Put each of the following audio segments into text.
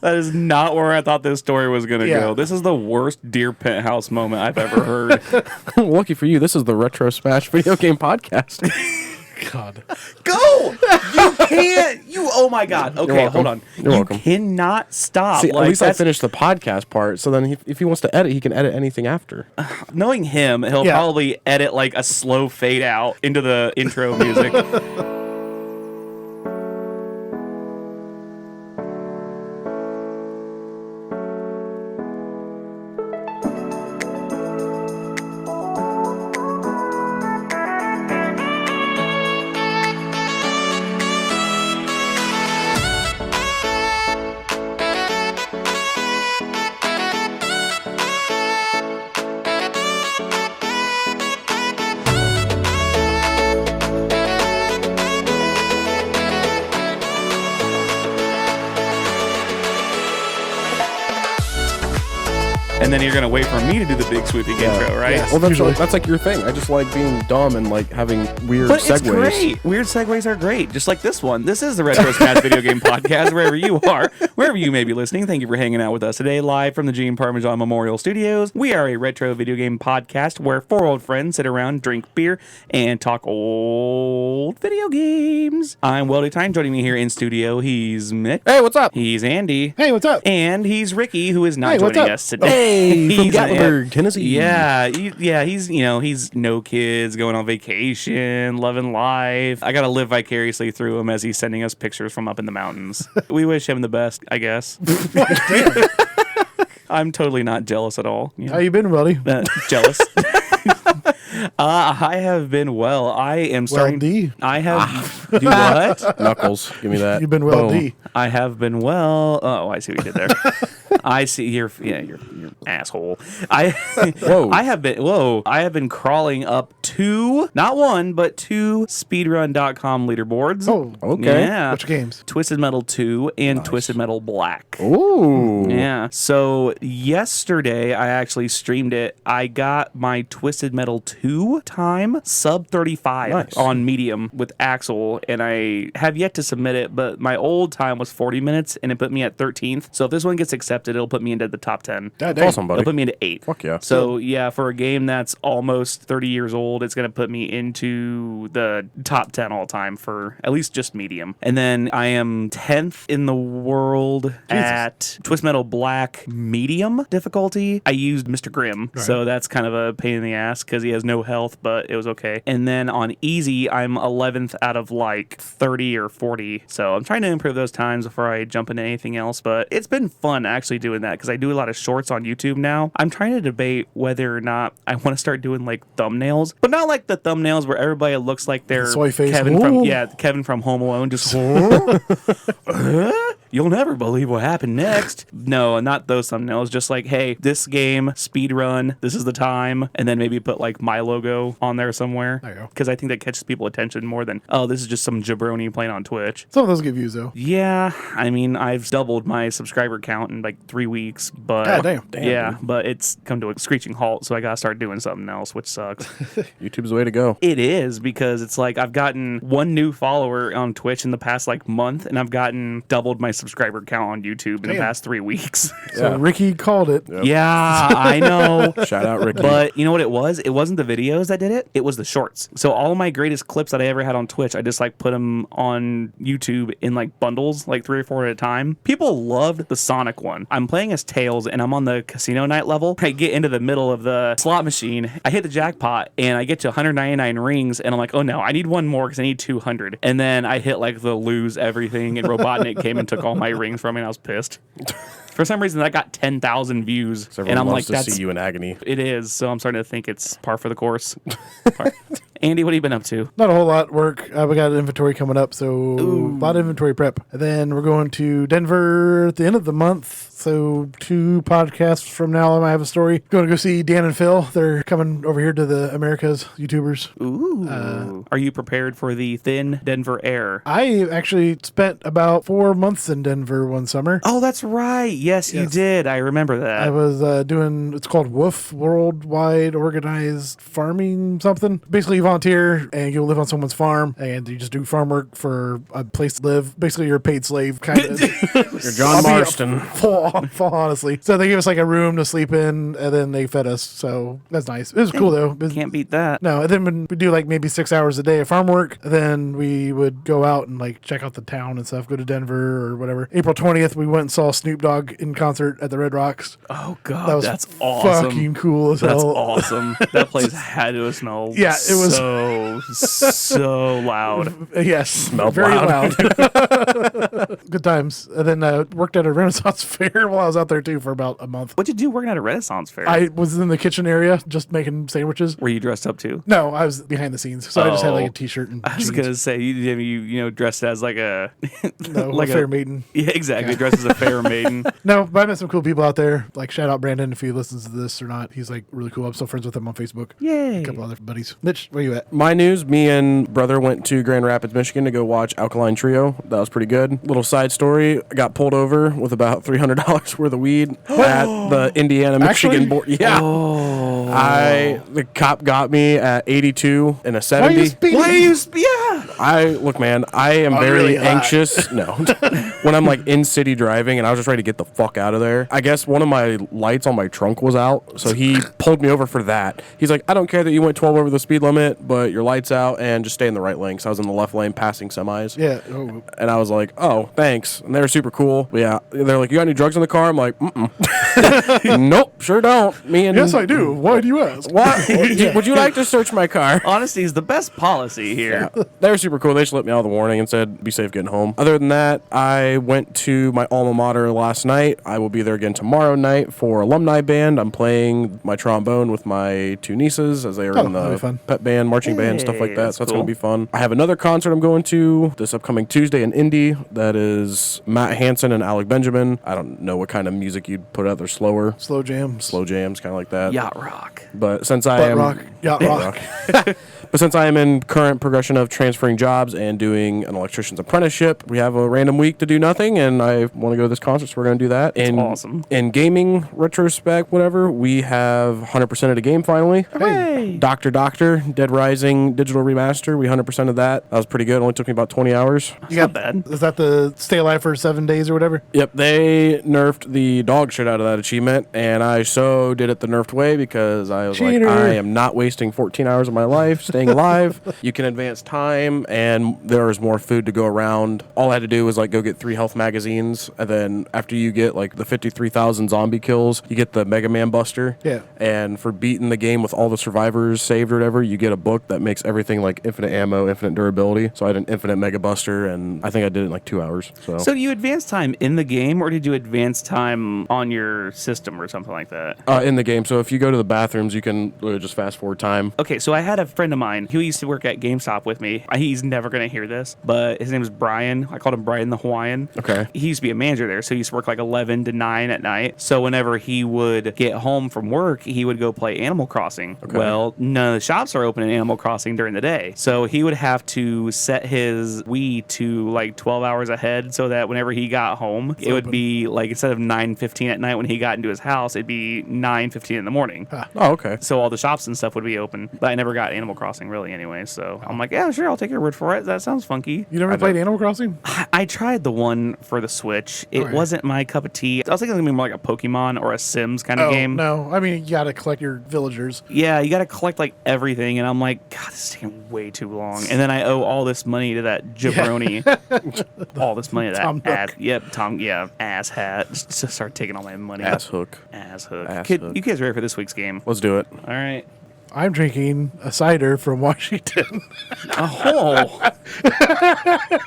That is not where I thought this story was going to go. This is the worst Deer Penthouse moment I've ever heard. Lucky for you, this is the Retro Smash video game podcast. God. Go! You can't. Oh my God. Okay, hold on. You're welcome. Cannot stop. See, at least I finished the podcast part, so then if he wants to edit, he can edit anything after. Knowing him, he'll probably edit like a slow fade out into the intro music. And then you're going to wait for me to do the big sweeping intro, right? Yes. Well, that's like your thing. I just like being dumb and like having weird But segues. it's great. Weird segues are great, just like this one. This is the Retro Smash Video Game Podcast, wherever you are, wherever you may be listening. Thank you for hanging out with us today, live from the Gene Parmesan Memorial Studios. We are a retro video game podcast where four old friends sit around, drink beer, and talk old video games. I'm Weldy Tyne. Joining me here in studio, he's Mitch. Hey, what's up? He's Andy. Hey, what's up? And he's Ricky, who is not Hey, what's joining up? us today. Hey, from He's Gatlinburg, Tennessee. Yeah, he's no kids, going on vacation, loving life. I gotta live vicariously through him as he's sending us pictures from up in the mountains. We wish him the best, I guess. I'm totally not jealous at all. How you been, Weldy? Jealous. I have been well. I am starting. D. I have. Do what? Knuckles, give me that. You've been well, Boom. D. I have been well. Oh, I see what you did there. I see. You're asshole. I have been crawling up not one, but two speedrun.com leaderboards. Oh, okay. Yeah. Which games? Twisted Metal 2 and Twisted Metal Black. Ooh. Yeah. So yesterday I actually streamed it. I got my Twisted Metal 2 time sub 35 on medium with Axel, and I have yet to submit it, but my old time was 40 minutes and it put me at 13th. So if this one gets accepted, it'll put me into the top 10. God, Awesome, buddy. It'll put me into 8. Fuck yeah. So yeah, for a game that's almost 30 years old, it's going to put me into the top 10 all time for at least just medium. And then I am 10th in the world at Twist Metal Black medium difficulty. I used Mr. Grimm, so that's kind of a pain in the ass because he has no health, but it was okay. And then on easy, I'm 11th out of like 30 or 40. So I'm trying to improve those times before I jump into anything else, but it's been fun actually doing that because I do a lot of shorts on YouTube now. I'm trying to debate whether or not I want to start doing like thumbnails, but not like the thumbnails where everybody looks like they're soy face. Kevin from Home Alone, just you'll never believe what happened next. No, not those thumbnails. Just like, hey, this game, speed run, this is the time, and then maybe put like my logo on there somewhere. There you go. Because I think that catches people attention more than, oh, this is just some jabroni playing on Twitch. Some of those get views, though. Yeah, I mean, I've doubled my subscriber count in like 3 weeks, but God damn. yeah, but it's come to a screeching halt, so I gotta start doing something else, which sucks. YouTube's the way to go. It is, because it's like I've gotten one new follower on Twitch in the past like month, and I've gotten doubled my subscriber count on YouTube in the past 3 weeks. So Ricky called it. Yep. Yeah, I know. Shout out, Ricky. But you know what it was? It wasn't the videos that did it. It was the shorts. So all of my greatest clips that I ever had on Twitch, I just like put them on YouTube in like bundles, like 3 or 4 at a time. People loved the Sonic one. I'm playing as Tails and I'm on the casino night level. I get into the middle of the slot machine. I hit the jackpot and I get to 199 rings and I'm like, oh no, I need one more because I need 200. And then I hit like the lose everything and Robotnik came and took all my rings from me and I was pissed. For some reason, that got 10,000 views, So and I'm like, to "That's see you in agony." It is." So I'm starting to think it's par for the course. Andy, what have you been up to? Not a whole lot work. We got an inventory coming up, so a lot of inventory prep. And then we're going to Denver at the end of the month. So 2 podcasts from now, I might have a story. Going to go see Dan and Phil. They're coming over here to the Americas YouTubers. Ooh. Are you prepared for the thin Denver air? I actually spent about 4 months in Denver one summer. Oh, that's right. Yes, you did. I remember that. I was doing, it's called WOOF, Worldwide Organized Farming something. Basically, you volunteer and you live on someone's farm and you just do farm work for a place to live. Basically, you're a paid slave, kind of. You're John Marston. Full honestly. So they gave us like a room to sleep in and then they fed us. So that's nice. It was cool though. Can't beat that. No, and then when we do like maybe 6 hours a day of farm work, then we would go out and like check out the town and stuff, go to Denver or whatever. April 20th, we went and saw Snoop Dogg in concert at the Red Rocks. Oh, God. That was that's awesome. fucking cool as That's hell. awesome. That place had to smell Yeah, it was so loud. Yes, Smelled very loud. loud. Good times. And then worked at a Renaissance fair while I was out there too for about a month. What'd you do working at a Renaissance fair? I was in the kitchen area just making sandwiches. Were you dressed up too? No, I was behind the scenes, so I just had like Oh. a t-shirt and I was jeans. gonna say you dressed as like a No, like a fair maiden. Yeah, exactly. Dressed as a fair maiden. No, but I met some cool people out there. Like, shout out Brandon if he listens to this or not. He's like really cool. I'm still friends with him on Facebook. Yay! A couple other buddies. Mitch, where you at? My news, me and brother went to Grand Rapids, Michigan to go watch Alkaline Trio. That was pretty good. Little side story, I got pulled over with about $300 worth of weed at the Indiana-Michigan Actually? border. Yeah. The cop got me at 82 and a 70. Why are you speeding? Look, man, I am very really hot. anxious. No, when I'm like in city driving and I was just ready to get the fuck out of there. I guess one of my lights on my trunk was out, so he pulled me over for that. He's like, I don't care that you went 12 over the speed limit, but your light's out and just stay in the right lane. So I was in the left lane passing semis. Yeah. Oh. And I was like, oh, thanks. And they were super cool. But yeah, they're like, you got any drugs in the car? I'm like, nope, sure don't. Me and Yes, I do. Why do you ask? What? Would you like to search my car? Honesty is the best policy here. Yeah. They were super cool. They just let me out of the warning and said, be safe getting home. Other than that, I went to my alma mater last night. I will be there again tomorrow night for alumni band. I'm playing my trombone with my 2 nieces as they are in that'll be the fun. pep band, marching band, stuff like that. that's So that's cool. going to be fun. I have another concert I'm going to this upcoming Tuesday in Indy. That is Matt Hansen and Alec Benjamin. I don't know what kind of music you'd put out there. Slower. Slow jams. Slow jams, kind of like that. Yacht rock. But since I Butt am rock. Yacht rock. But since I am in current progression of transferring jobs and doing an electrician's apprenticeship, we have a random week to do nothing, and I want to go to this concert, so we're going to do that. That's in, awesome. In gaming retrospect, whatever, we have 100% of the game finally. Hooray! Doctor, Dead Rising digital remaster, we 100% of that. That was pretty good. Only took me about 20 hours. You got bad. Is that the stay alive for 7 days or whatever? Yep, they nerfed the dog shit out of that achievement, and I so did it the nerfed way because I was Cheater. like, I am not wasting 14 hours of my life staying alive. You can advance time, and there is more food to go around. All I had to do was like go get 3 health magazines, and then after you get like the 53,000 zombie kills, you get the Mega Man Buster. Yeah. And for beating the game with all the survivors saved or whatever, you get a book that makes everything like infinite ammo, infinite durability. So I had an infinite Mega Buster, and I think I did it in like 2 hours. So do you advance time in the game, or did you advance time on your system or something like that? In the game. So if you go to the bathrooms, you can literally just fast forward time. Okay, so I had a friend of mine who used to work at GameStop with me. He's never going to hear this, but his name is Brian. I called him Brian the Hawaiian. Okay. He used to be a manager there, so he used to work like 11 to 9 at night. So whenever he would get home from work, he would go play Animal Crossing. Okay. Well, none of the shops are open in Animal Crossing during the day. So he would have to set his Wii to like 12 hours ahead so that whenever he got home, it would be like instead of 9:15 at night when he got into his house, it'd be 9:15 in the morning. Oh, okay. So all the shops and stuff would be open, but I never got Animal Crossing really anyway. So I'm like, yeah, sure, I'll take your word for it. That sounds funky. You never played Animal Crossing? I tried the one for the Switch. It Okay. wasn't my cup of tea. I was thinking it was gonna be more like a Pokemon or a Sims kind of game. No. I mean, you got to collect your villagers. Yeah, you got to collect like everything, and I'm like, God, this is taking way too long. And then I owe all this money to that jabroni. All this money to that Tom ad. Nook. Yep, Tom. Yeah, ass hat. Just start taking all my money. Ass hook. Ass hook. Ass Kid, hook. you guys ready for this week's game? Let's do it. All right. I'm drinking a cider from Washington. Oh,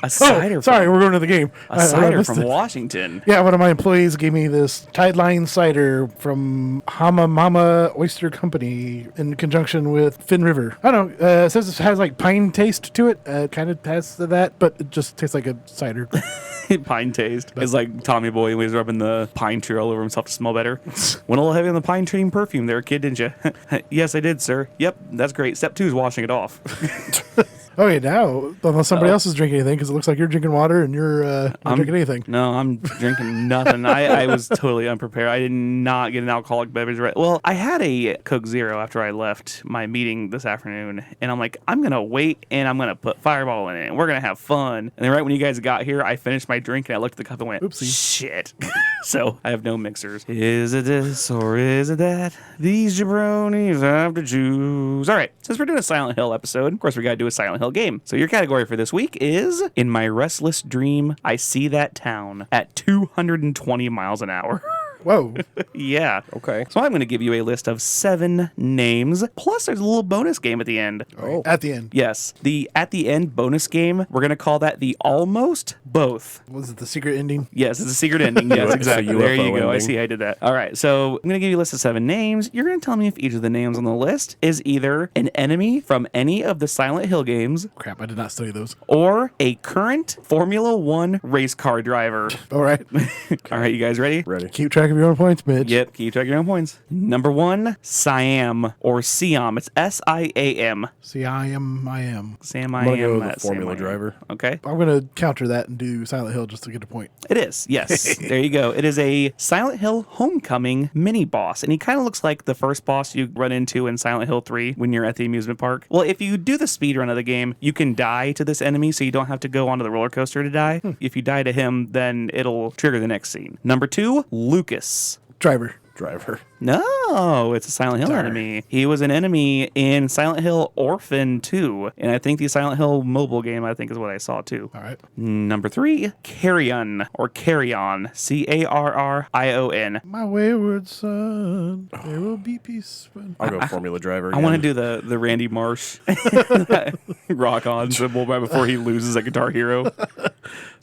a cider. Sorry, we're going to the game. A cider missed from it. Washington. Yeah, one of my employees gave me this Tideline cider from Hama Mama Oyster Company in conjunction with Finn River. I don't know. It says it has like pine taste to it. It kind of has that, but it just tastes like a cider. Pine taste. It's like Tommy Boy when he's rubbing the pine tree all over himself to smell better. Went a little heavy on the pine tree perfume there, kid, didn't you? Yes, I did, sir. Yep, that's great. Step 2 is washing it off. Okay, now, unless somebody else is drinking anything, because it looks like you're drinking water and you're not drinking anything. No, I'm drinking nothing. I was totally unprepared. I did not get an alcoholic beverage. Well, I had a Coke Zero after I left my meeting this afternoon, and I'm like, I'm going to wait, and I'm going to put Fireball in it, and we're going to have fun. And then right when you guys got here, I finished my drink, and I looked at the cup and went, Oopsie. Shit. So I have no mixers. Is it this or is it that? These jabronis have to choose. All right, since we're doing a Silent Hill episode, of course, we got to do a Silent Hill game. So your category for this week is In My Restless Dream, I See That Town at 220 miles an hour. Whoa. Yeah. Okay. So I'm going to give you a list of 7 names, plus there's a little bonus game at the end. Oh. At the end. Yes. The at the end bonus game, we're going to call that the Almost Both. Was it the secret ending? Yes, it's a secret ending. Yes, It's a exactly. There UFO you go. I ending. see I did that. All right. So I'm going to give you a list of 7 names. You're going to tell me if each of the names on the list is either an enemy from any of the Silent Hill games Crap, I did not study those. or a current Formula One race car driver. All right. All right, you guys ready? Ready. Keep track of your own points, Mitch. Yep, keep track of your own points. Number 1, Siam or Siam. It's Siam. See, I am. Sam, I'm I gonna go am. with the Formula driver. Okay. I'm going to counter that and do Silent Hill just to get a point. It is, yes. There you go. It is a Silent Hill Homecoming mini boss, and he kind of looks like the first boss you run into in Silent Hill 3 when you're at the amusement park. Well, if you do the speed run of the game, you can die to this enemy, so you don't have to go onto the roller coaster to die. If you die to him, then it'll trigger the next scene. Number 2, Lucas. Driver. No, it's a Silent Hill Darn. enemy. He was an enemy in Silent Hill Orphan 2, and I think the Silent Hill mobile game, I think, is what I saw too. All right. Number 3, Carrion or Carrion, Carrion. My wayward son, there will be peace. I'll go Formula driver. I want to do the Randy Marsh rock on symbol right before he loses at Guitar Hero.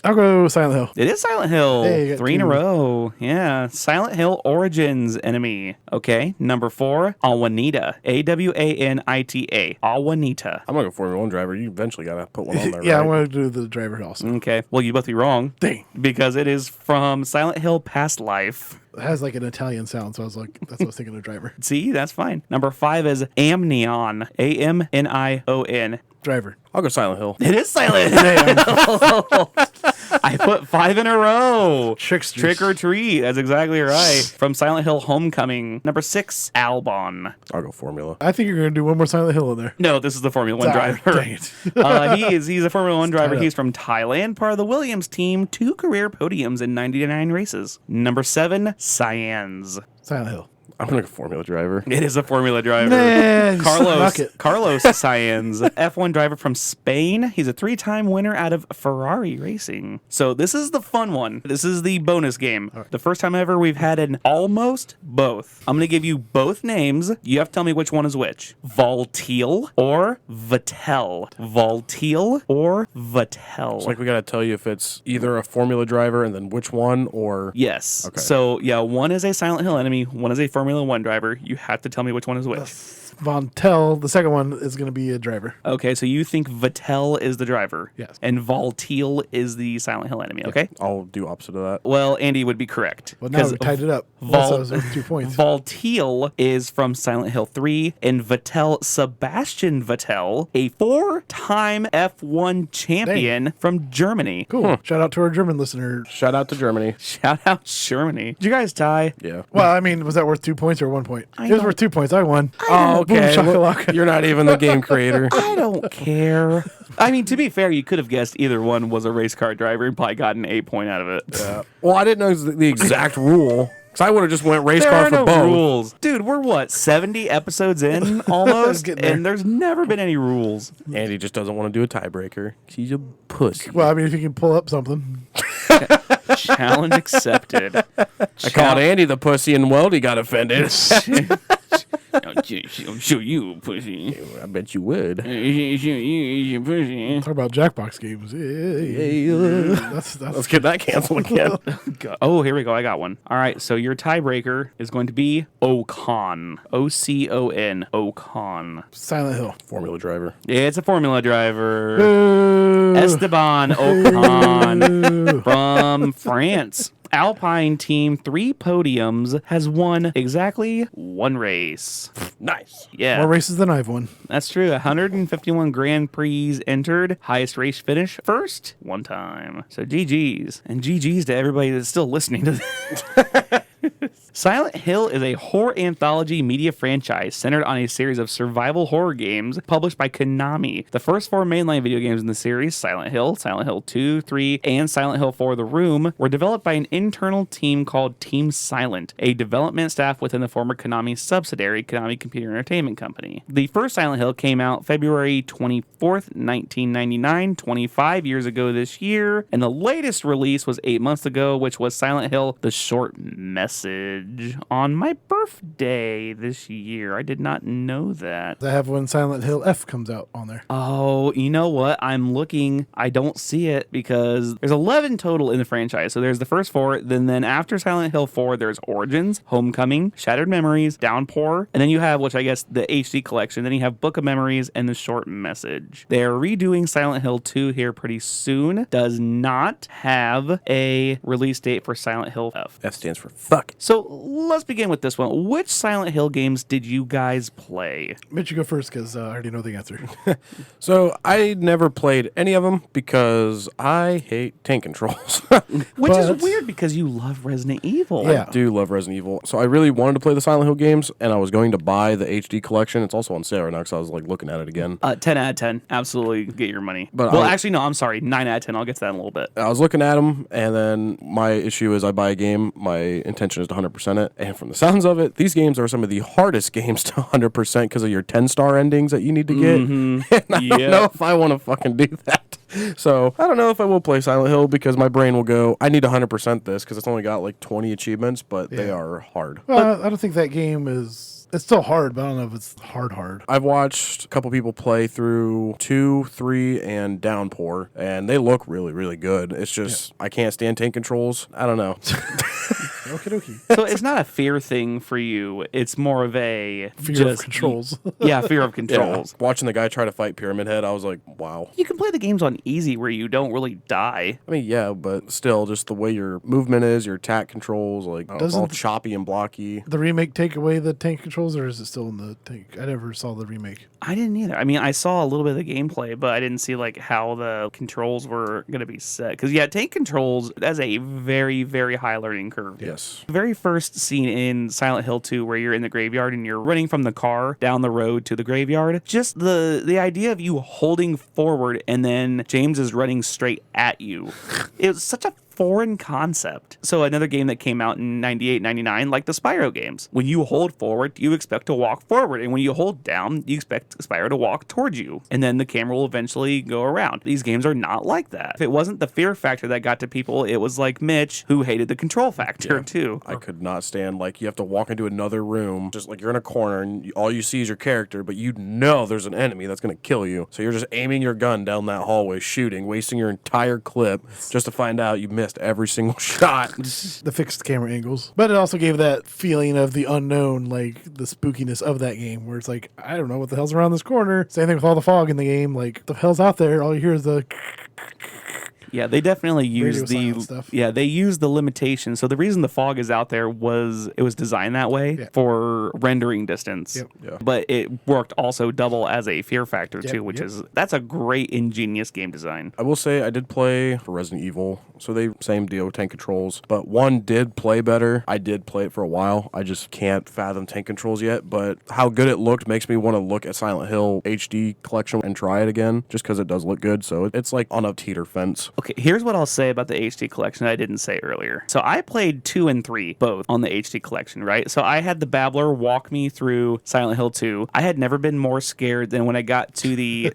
I'll go Silent Hill. It is Silent Hill. Hey, you got 3 in a 2. row. Yeah. Silent Hill Origins enemy. Okay. Number 4, Awanita. Awanita. Awanita. I'm gonna go Formula One driver. You eventually gotta put one on there. Yeah, I right? want to do the driver also. Okay. Well, you both be wrong. Dang. Because it is from Silent Hill Past Life. It has like an Italian sound, so I was like, that's what I was thinking of driver. See, that's fine. Number 5 is Amnion. Amnion. Driver. I'll go Silent Hill. It is Silent Damn. Hill. I put 5 in a row. Tricksters. Trick or treat. That's exactly right. From Silent Hill Homecoming. Number 6, Albon. I'll go Formula. I think you're going to do one more Silent Hill in there. No, this is the Formula One Ah, driver. dang it. He's a Formula One driver. tied up. He's from Thailand, part of the Williams team. 2 career podiums in 99 races. Number 7, Cyans. Silent Hill. I'm gonna go Formula driver. It is a Formula driver. Man, Carlos suck it. Cyans, F1 driver from Spain. He's a 3-time winner out of Ferrari racing. So this is the fun one. This is the bonus game. The first time ever we've had an almost both. I'm going to give you both names. You have to tell me which one is which. Volteal or Vettel. Volteal or Vettel. It's like we gotta tell you if it's either a Formula driver and then which one, or Yes. Okay. So yeah, one is a Silent Hill enemy, one is a Formula One driver. You have to tell me which one is which. Von Tell, the second one, is going to be a driver. Okay, so you think Vettel is the driver. Yes. And Volteal is the Silent Hill enemy, okay? I'll do opposite of that. Well, Andy would be correct. Well, now we tied it up. Vol- Those are 2 points. Volteal is from Silent Hill 3, and Vettel, Sebastian Vettel, a 4-time F1 champion from Germany. Cool. Shout out to our German listener. Shout out to Germany. Shout out Germany. Did you guys tie? Yeah. Well, I mean, was that worth 2 points or 1 point? It was don't- worth 2 points. I won. Oh, okay. Boom, Well, shakalaka. you're not even the game creator. I don't care. I mean, to be fair, you could have guessed either one was a race car driver and probably got an 8 point out of it. Well, I didn't know the exact rule. Because I would have just went race There car are for no both. rules. Dude, we're what, 70 episodes in almost? Getting there. And there's never been any rules. Andy just doesn't want to do a tiebreaker. He's a pussy. Well, I mean, if you can pull up something. Challenge accepted. I called Andy the pussy and Weldy got offended. Show you, pussy. I bet you would. Show you, pussy. Talk about Jackbox games. That's Let's get that canceled again. Oh, here we go. I got one. All right. So your tiebreaker is going to be Ocon. Ocon. Ocon. Silent Hill. Formula driver. It's a Formula driver. Boo. Esteban Ocon from France. Alpine team, 3 podiums, has won exactly 1 race. Nice. Yeah, More races than I've won. that's true. 151 Grand Prix entered. Highest race finish, first, 1 time. So GG's. And GG's to everybody that's still listening to this. Silent Hill is a horror anthology media franchise centered on a series of survival horror games published by Konami. The first 4 mainline video games in the series, Silent Hill 2, 3, and Silent Hill 4 The Room, were developed by an internal team called Team Silent, a development staff within the former Konami subsidiary, Konami Computer Entertainment Company. The first Silent Hill came out February 24th, 1999, 25 years ago this year, and the latest release was 8 months ago, which was Silent Hill The Short Message on my birthday this year. I did not know that. I have when Silent Hill F comes out on there. Oh, you know what? I'm looking. I don't see it because there's 11 total in the franchise. So there's the first 4. Then after Silent Hill 4, there's Origins, Homecoming, Shattered Memories, Downpour, and then you have, which I guess the HD collection. Then you have Book of Memories and The Short Message. They're redoing Silent Hill 2 here pretty soon. Does not have a release date for Silent Hill F. F stands for fuck. So let's begin with this one. Which Silent Hill games did you guys play? Mitch, you go first because I already know the answer. So I never played any of them because I hate tank controls. Which is But- weird because you love Resident Evil. Yeah. I do love Resident Evil. So I really wanted to play the Silent Hill games, and I was going to buy the HD collection. It's also on sale right now because I was like looking at it again. 10 out of 10. Absolutely get your money. But well, I- actually, no, I'm sorry. 9 out of 10. I'll get to that in a little bit. I was looking at them, and then my issue is I buy a game, my intention is to 100% it, and from the sounds of it, these games are some of the hardest games to 100% because of your 10-star endings that you need to get. And I don't know if I want to fucking do that. So I don't know if I will play Silent Hill because my brain will go, I need to 100% this because it's only got like 20 achievements, but they are hard. Well, I don't think that game is. It's still hard, but I don't know if it's hard. I've watched a couple people play through 2, 3, and Downpour, and they look really, really good. It's just, I can't stand tank controls. I don't know. Okie dokie. So it's not a fear thing for you. It's more of a Fear of controls. Yeah, fear of Yeah. controls. Watching the guy try to fight Pyramid Head, I was like, wow. You can play the games on easy where you don't really die. I mean, yeah, but still, just the way your movement is, your attack controls, like, it's all Doesn't- choppy and blocky. The remake take away the tank controls, or is it still in the tank? I never saw the remake. I didn't either. I mean, I saw a little bit of the gameplay, but I didn't see like how the controls were going to be set. Because yeah, tank controls, that's a very, very high learning curve. Yes. The very first scene in Silent Hill 2 where you're in the graveyard and you're running from the car down the road to the graveyard, just the idea of you holding forward and then James is running straight at you. It was such a foreign concept. So another game that came out in 98, 99, like the Spyro games. When you hold forward, you expect to walk forward. And when you hold down, you expect Spyro to walk towards you. And then the camera will eventually go around. These games are not like that. If it wasn't the fear factor that got to people, it was like Mitch, who hated the control factor too. I could not stand, like, you have to walk into another room, just like you're in a corner and all you see is your character, but you know there's an enemy that's going to kill you. So you're just aiming your gun down that hallway, shooting, wasting your entire clip just to find out you missed every single shot. The fixed camera angles. But it also gave that feeling of the unknown, like the spookiness of that game, where it's like, I don't know what the hell's around this corner. Same thing with all the fog in the game. Like, the hell's out there? All you hear is the... Yeah, they definitely use Radio silent stuff. Yeah, they use the limitation. So the reason the fog is out there was it was designed that way for rendering distance. Yep. Yeah. But it worked also double as a fear factor too, which yep. is that's a great ingenious game design. I will say I did play for Resident Evil, so they same deal with tank controls, but one did play better. I did play it for a while. I just can't fathom tank controls yet, but how good it looked makes me want to look at Silent Hill HD collection and try it again, just because it does look good. So it's like on a teeter fence. Okay, here's what I'll say about the HD collection I didn't say earlier. So I played 2 and 3 both on the HD collection, right? So I had the Babbler walk me through Silent Hill 2. I had never been more scared than when I got to the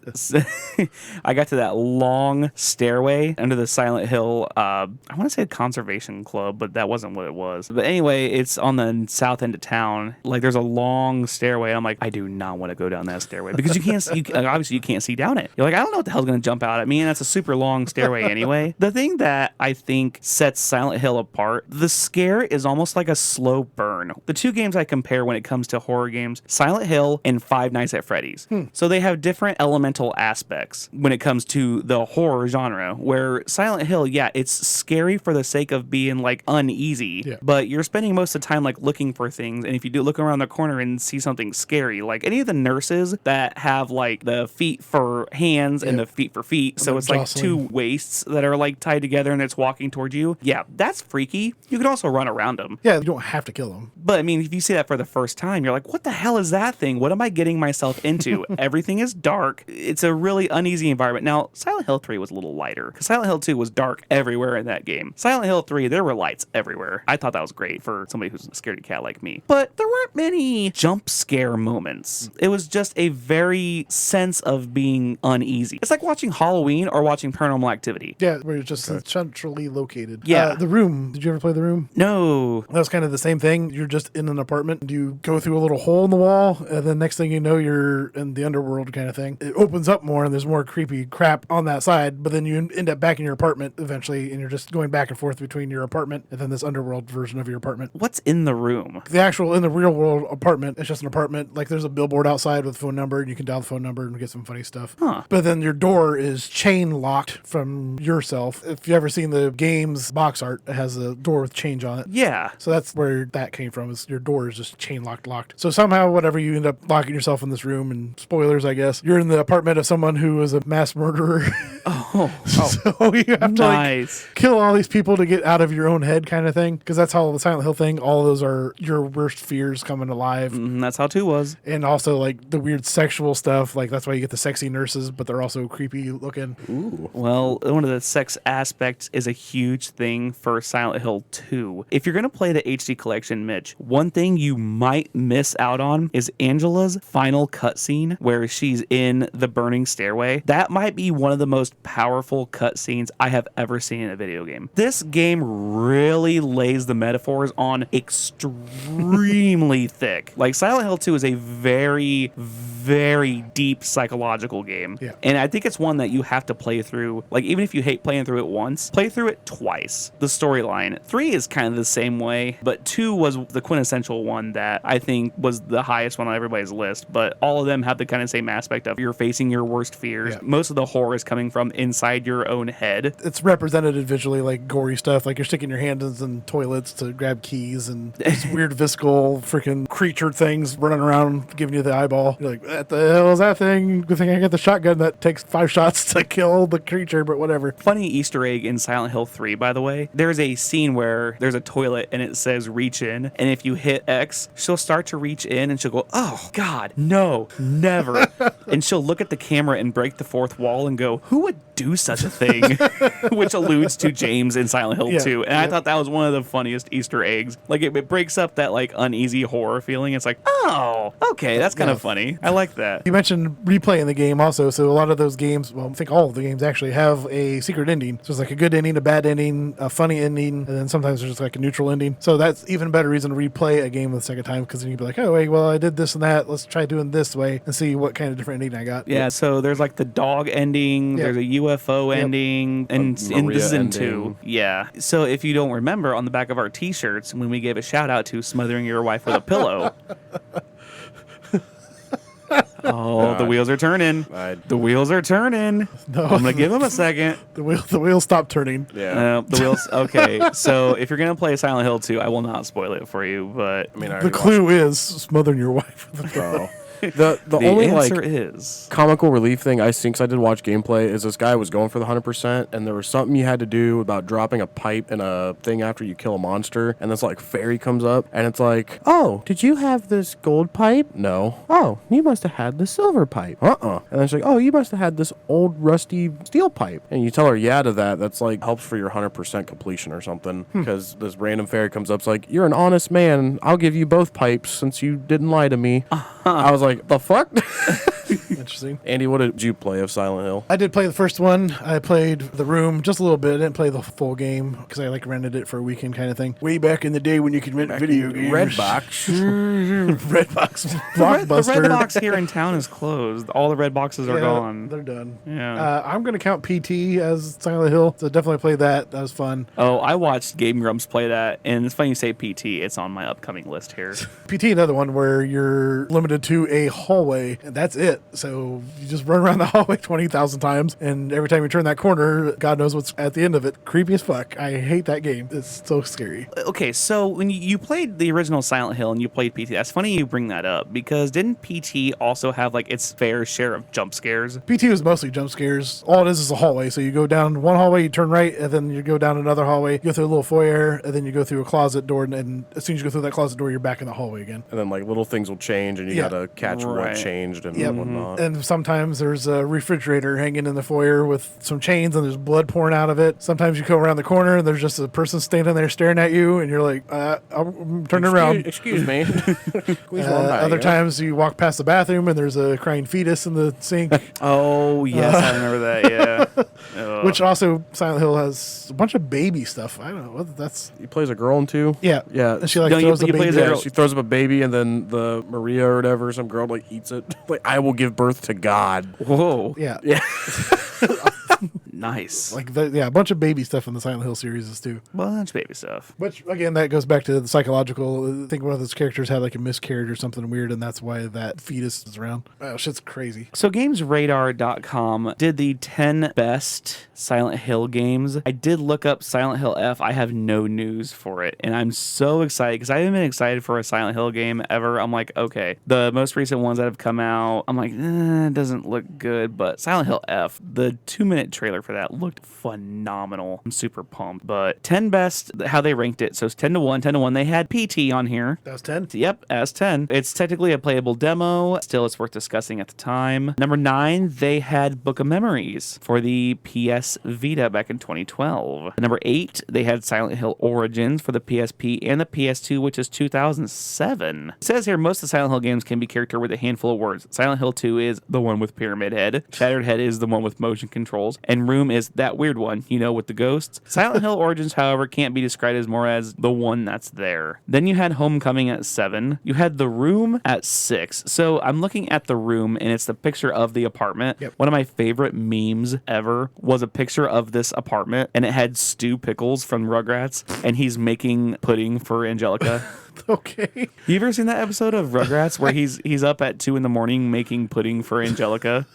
I got to that long stairway under the Silent Hill I want to say conservation club, but that wasn't what it was. But anyway, it's on the south end of town. Like there's a long stairway. I'm like, I do not want to go down that stairway because you can't see, obviously you can't see down it. You're like, I don't know what the hell's going to jump out at me, and that's a super long stairway anyway. The thing that I think sets Silent Hill apart, the scare is almost like a slow burn. The two games I compare when it comes to horror games, Silent Hill and Five Nights at Freddy's. So they have different elemental aspects when it comes to the horror genre, where Silent Hill, yeah, it's scary for the sake of being like uneasy, but you're spending most of the time like looking for things, and if you do look around the corner and see something scary, like any of the nurses that have like the feet for hands and the feet for feet, so it's like two waists that are like tied together and it's walking towards you. Yeah, that's freaky. You can also run around them. Yeah, you don't have to kill them. But I mean, if you see that for the first time, you're like, what the hell is that thing? What am I getting myself into? Everything is dark. It's a really uneasy environment. Now, Silent Hill 3 was a little lighter because Silent Hill 2 was dark everywhere in that game. Silent Hill 3, there were lights everywhere. I thought that was great for somebody who's a scaredy cat like me. But there weren't many jump scare moments. It was just a very sense of being uneasy. It's like watching Halloween or watching Paranormal Activity. Yeah, where it's just centrally located. Yeah. The Room. Did you ever play The Room? No. That was kind of the same thing. You're just in an apartment and you go through a little hole in the wall, and then next thing you know, you're in the underworld kind of thing. It opens up more and there's more creepy crap on that side, but then you end up back in your apartment eventually, and you're just going back and forth between your apartment and then this underworld version of your apartment. What's in the room? The actual, in the real world apartment, it's just an apartment. Like there's a billboard outside with a phone number, and you can dial the phone number and get some funny stuff. But then your door is chain locked from yourself. If you've ever seen the game's box art, it has a door with chains on it. Yeah. So that's where that came from, is your door is just chain locked. So somehow, whatever, you end up locking yourself in this room, and spoilers, I guess, you're in the apartment of someone who is a mass murderer. So you have to like kill all these people to get out of your own head kind of thing, because that's how the Silent Hill thing, all those are your worst fears coming alive. That's how 2 was. And also like the weird sexual stuff, like that's why you get the sexy nurses, but they're also creepy looking. Ooh. Well, one of the sex aspects is a huge thing for Silent Hill 2. If you're going to play the HD collection, Mitch, one thing you might miss out on is Angela's final cutscene where she's in the burning stairway. That might be one of the most powerful cutscenes I have ever seen in a video game. This game really lays the metaphors on extremely thick. Like Silent Hill 2 is a very, very deep psychological game. Yeah. And I think it's one that you have to play through. Like, even if you hate playing through it once, play through it twice. The storyline. 3 is kind of the same way, but 2 was the quintessential one that I think was the highest one on everybody's list. But all of them have the kind of same aspect of you're facing your worst fears. Yeah. Most of the horror is coming from inside your own head. It's represented visually, like gory stuff, like you're sticking your hands in toilets to grab keys, and these weird visceral freaking creature things running around giving you the eyeball. You're like, what the hell is that thing? Good thing I got the shotgun that takes 5 shots to kill the creature, but whatever. Funny Easter egg in Silent Hill 3, by the way. There's a scene where there's a toilet and it says reach in, and if you hit X, she'll start to reach in and she'll go, oh God, no, never. And she'll look at the camera and break the fourth wall and go, who would do such a thing? Which alludes to James in Silent Hill 2. And I thought that was one of the funniest Easter eggs. Like it breaks up that like uneasy horror feeling. It's like, oh, okay, that's kind of funny. I like that. You mentioned replaying the game also, so a lot of those games, well, I think all of the games actually have a secret ending. So it's like a good ending, a bad ending, a funny ending, and then sometimes there's just like a neutral ending. So that's even better reason to replay a game the second time, because then you'd be like, oh, wait, well, I did this and that. Let's try doing this way and see what kind of different ending I got. Yeah, so there's like the dog ending, there's a UFO ending, and this is in 2. Yeah. So if you don't remember, on the back of our t-shirts, when we gave a shout out to smothering your wife with a pillow. Oh, the wheels are turning. The wheels are turning. No. I'm going to give them a second. The wheel stopped turning. Yeah. The wheels. Okay. So if you're going to play Silent Hill 2, I will not spoil it for you, but I mean, The clue is smothering your wife with a pillow. The only answer like is comical relief thing I think, 'cause I did watch gameplay, is this guy was going for the 100%, and there was something you had to do about dropping a pipe in a thing after you kill a monster, and this like fairy comes up, and it's like, oh, did you have this gold pipe? No. Oh, you must have had the silver pipe. And then she's like, oh, you must have had this old rusty steel pipe. And you tell her yeah to that. That's like helps for your 100% completion or something, because this random fairy comes up, it's like, you're an honest man, I'll give you both pipes since you didn't lie to me. I was like, the fuck? Interesting. Andy, what did you play of Silent Hill? I did play the first one. I played The Room just a little bit. I didn't play the full game because I like rented it for a weekend kind of thing. Way back in the day when you could rent video games. Redbox. Redbox. the Blockbuster. red box here in town is closed. All the red boxes are gone. They're done. Yeah. I'm going to count PT as Silent Hill. So definitely played that. That was fun. Oh, I watched Game Grumps play that, and it's funny you say PT. It's on my upcoming list here. PT, another one where you're limited to a hallway, and that's it. So you just run around the hallway 20,000 times, and every time you turn that corner, God knows what's at the end of it. Creepy as fuck. I hate that game. It's so scary. Okay, so when you played the original Silent Hill and you played PT, that's funny you bring that up, because didn't PT also have like its fair share of jump scares? PT was mostly jump scares. All it is a hallway. So you go down one hallway, you turn right, and then you go down another hallway, you go through a little foyer, and then you go through a closet door, and as soon as you go through that closet door, you're back in the hallway again. And then like little things will change, and you gotta catch Right. what changed and Yep. whatnot. And sometimes there's a refrigerator hanging in the foyer with some chains and there's blood pouring out of it. Sometimes you go around the corner and there's just a person standing there staring at you and you're like, I'm turning around. Excuse me. Other times you walk past the bathroom and there's a crying fetus in the sink, Oh, yes, I remember that, yeah. which also Silent Hill has a bunch of baby stuff. I don't know what that's. He plays a girl in two. Yeah. Yeah. And she like No, you- throws the you play baby. as a Yeah, girl. she throws up a baby, and then the Maria or whatever, some girl like eats it. Like, I will give birth to God. Whoa. Yeah. Yeah. Nice. Like, a bunch of baby stuff in the Silent Hill series is too. Bunch of baby stuff. Which, again, that goes back to the psychological. I think one of those characters had like a miscarriage or something weird, and that's why that fetus is around. Oh, shit's crazy. So GamesRadar.com did the 10 best Silent Hill games. I did look up Silent Hill F. I have no news for it, and I'm so excited because I haven't been excited for a Silent Hill game ever. I'm like, okay, the most recent ones that have come out, I'm like, it doesn't look good, but Silent Hill F, the 2-minute trailer for that looked phenomenal. I'm super pumped. But 10 best, how they ranked it. So it's 10 to 1, 10 to 1. They had PT on here. That was 10? Yep, as 10. It's technically a playable demo. Still, it's worth discussing at the time. Number 9, they had Book of Memories for the PS Vita back in 2012. Number 8, they had Silent Hill Origins for the PSP and the PS2, which is 2007. It says here most of the Silent Hill games can be characterized with a handful of words. Silent Hill 2 is the one with Pyramid Head. Shattered Head is the one with motion controls. And Room is that weird one, with the ghosts. Silent Hill Origins, however, can't be described as more as the one that's there. Then you had Homecoming at 7. You had The Room at 6. So I'm looking at The Room, and it's the picture of the apartment. Yep. One of my favorite memes ever was a picture of this apartment, and it had Stu Pickles from Rugrats, and he's making pudding for Angelica. Okay. You ever seen that episode of Rugrats where he's up at 2 a.m. making pudding for Angelica?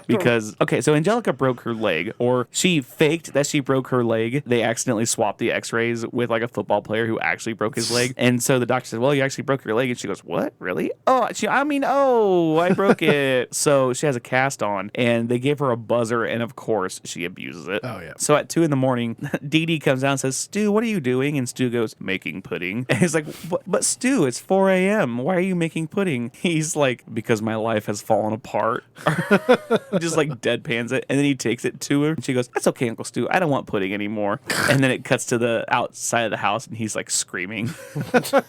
Because, okay, so Angelica broke her leg, or she faked that she broke her leg. They accidentally swapped the x-rays with like a football player who actually broke his leg. And so the doctor says, well, you actually broke your leg. And she goes, what? Really? I broke it. So she has a cast on, and they gave her a buzzer, and of course she abuses it. Oh, yeah. So at 2 a.m, Dee Dee comes down and says, Stu, what are you doing? And Stu goes, making pudding. And he's like, but Stu, it's 4 a.m. Why are you making pudding? He's like, because my life has fallen apart. Just like deadpans it. And then he takes it to her. And she goes, that's okay, Uncle Stu. I don't want pudding anymore. And then it cuts to the outside of the house, and he's like screaming.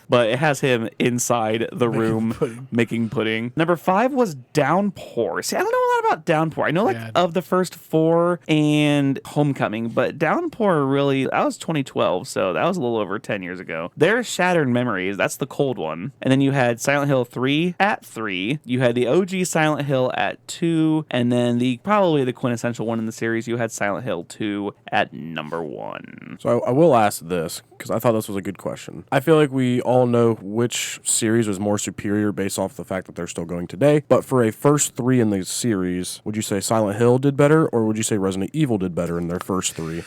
But it has him inside the room making pudding. Number 5 was Downpour. See, I don't know a lot about Downpour. I know like of the first 4 and Homecoming, but Downpour really, that was 2012, so that was a little over 10 years ago. There's Shattered Memories. That's the cold one. And then you had Silent Hill 3 at 3. You had the OG Silent Hill at 2. And then probably the quintessential one in the series, you had Silent Hill 2 at number 1. So I will ask this, because I thought this was a good question. I feel like we all know which series was more superior based off the fact that they're still going today. But for a first 3 in the series, would you say Silent Hill did better, or would you say Resident Evil did better in their first 3?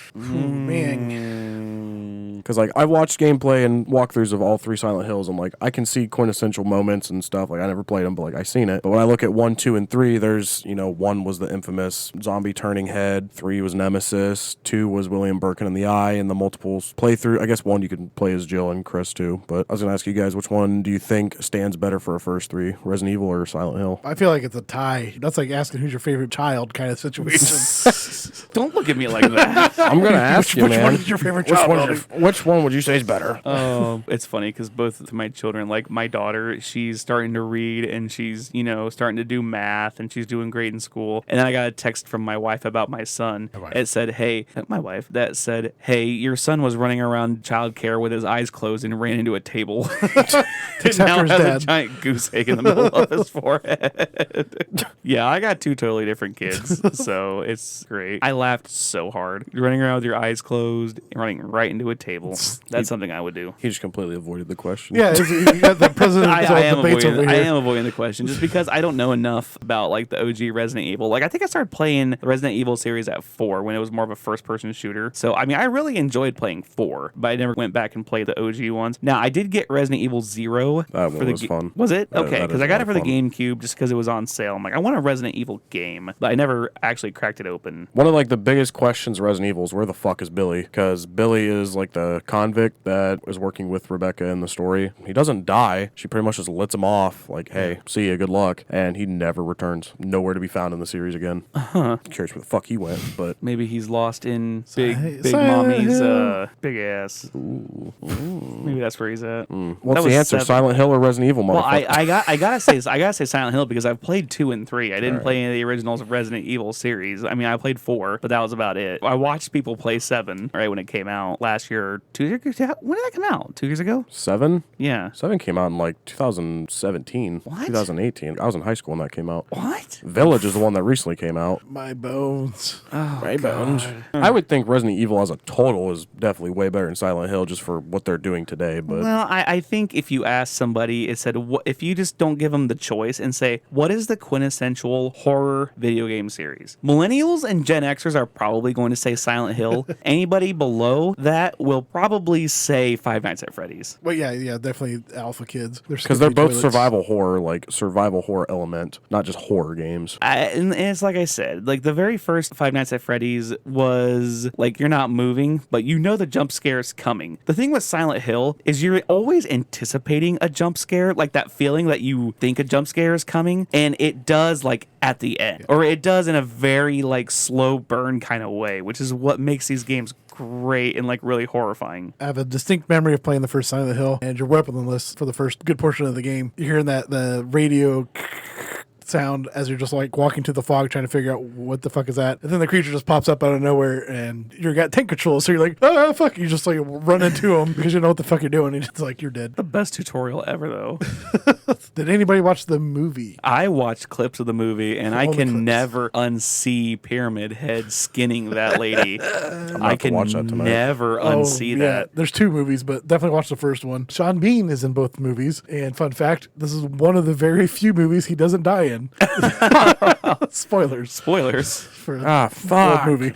Man. Because, like, I've watched gameplay and walkthroughs of all 3 Silent Hills, and, like, I can see quintessential moments and stuff. Like, I never played them, but, like, I seen it. But when I look at 1, 2, and 3, there's, 1 was the infamous zombie turning head, 3 was Nemesis, 2 was William Birkin in the eye, and the multiples playthrough. I guess 1 you can play as Jill and Chris, too. But I was going to ask you guys, which one do you think stands better for a first 3, Resident Evil or Silent Hill? I feel like it's a tie. That's like asking who's your favorite child kind of situation. Don't look at me like that. I'm going to ask you, which man. one is your favorite child? Which one would you say is better? It's funny because both of my children, like my daughter, she's starting to read and she's, starting to do math and she's doing great in school. And then I got a text from my wife about my son. It said, hey, my wife, that said, hey, your son was running around childcare with his eyes closed and ran into a table. And now has a giant goose egg in the middle of his forehead. Yeah, I got 2 totally different kids, so it's great. I laughed so hard. You're running around with your eyes closed and running right into a table. That's something I would do. He just completely avoided the question. Yeah, you got the president debates over here. I am avoiding the question just because I don't know enough about like the OG Resident Evil. Like I think I started playing the Resident Evil series at 4 when it was more of a first-person shooter. So I mean, I really enjoyed playing 4, but I never went back and played the OG ones. Now I did get Resident Evil 0. That one was fun. Was it? Okay, that because I got it for the GameCube just because it was on sale. I'm like, I want a Resident Evil game, but I never actually cracked it open. One of like the biggest questions of Resident Evil is where the fuck is Billy? Because Billy is like the convict that is working with Rebecca in the story. He doesn't die. She pretty much just lets him off. Like, hey, see ya, good luck. And he never returns. Nowhere to be found in the series again. Curious where the fuck he went, but maybe he's lost in big Silent mommy's Hill. big ass. Maybe that's where he's at. What's the answer? 7. Silent Hill or Resident Evil, motherfucker? Well, I gotta say Silent Hill because I've played 2 and 3. I didn't play any of the originals of Resident Evil series. I mean, I played 4, but that was about it. I watched people play 7 right when it came out last year. 2 years. When did that come out? 2 years ago? 7? Yeah. 7 came out in like 2017. What? 2018. I was in high school when that came out. What? Village is the one that recently came out. My bones. Oh, My bones. I would think Resident Evil as a total is definitely way better than Silent Hill just for what they're doing today. But Well, I think if you ask somebody, it said, if you just don't give them the choice and say, what is the quintessential horror video game series? Millennials and Gen Xers are probably going to say Silent Hill. Anybody below that will probably say Five Nights at Freddy's. Well, yeah, definitely alpha kids. because they're both survival horror, like survival horror element, not just horror games. And it's like I said, like the very first Five Nights at Freddy's was like you're not moving, but you know the jump scare is coming. The thing with Silent Hill is you're always anticipating a jump scare, like that feeling that you think a jump scare is coming, and it does like at the end, or it does in a very like slow burn kind of way, which is what makes these games great and like really horrifying. I have a distinct memory of playing the first Silent Hill, and you're weaponless for the first good portion of the game. You're hearing the radio sound as you're just like walking to the fog trying to figure out what the fuck is that, and then the creature just pops up out of nowhere and you got tank control, so you're like, oh fuck, you just like run into him because you know what the fuck you're doing, and it's like you're dead. The best tutorial ever though. Did anybody watch the movie? I watched clips of the movie and I All the can clips. never unsee Pyramid Head skinning that lady. I can watch that tonight. never unsee that. There's two movies, but definitely watch the first one. Sean Bean is in both movies, and fun fact, this is one of the very few movies he doesn't die in. Spoilers for the fuck. movie.